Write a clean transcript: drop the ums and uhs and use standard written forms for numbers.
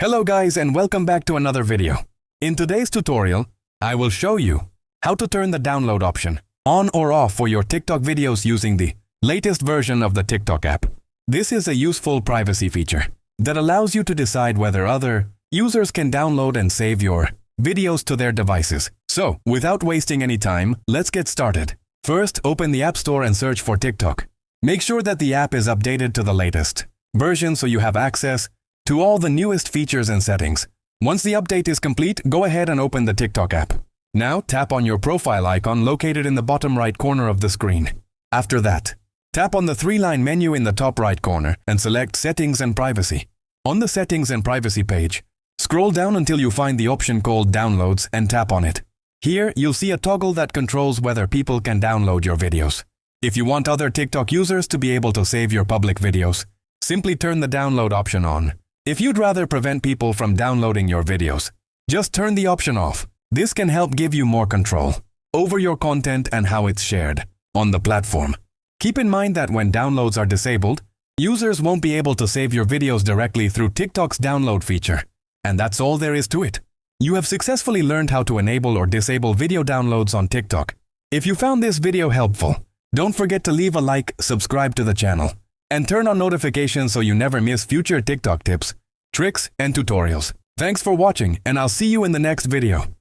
Hello guys and welcome back to another video. In today's tutorial, I will show you how to turn the download option on or off for your TikTok videos using the latest version of the TikTok app. This is a useful privacy feature that allows you to decide whether other users can download and save your videos to their devices. So, without wasting any time, let's get started. First, open the App Store and search for TikTok. Make sure that the app is updated to the latest version so you have access to all the newest features and settings. Once the update is complete, go ahead and open the TikTok app. Now, tap on your profile icon located in the bottom right corner of the screen. After that, tap on the three-line menu in the top right corner and select Settings and Privacy. On the Settings and Privacy page, scroll down until you find the option called Downloads and tap on it. Here, you'll see a toggle that controls whether people can download your videos. If you want other TikTok users to be able to save your public videos, simply turn the download option on. If you'd rather prevent people from downloading your videos, just turn the option off. This can help give you more control over your content and how it's shared on the platform. Keep in mind that when downloads are disabled, users won't be able to save your videos directly through TikTok's download feature. And that's all there is to it. You have successfully learned how to enable or disable video downloads on TikTok. If you found this video helpful, don't forget to leave a like, subscribe to the channel, and turn on notifications so you never miss future TikTok tips, tricks, and tutorials. Thanks for watching, and I'll see you in the next video.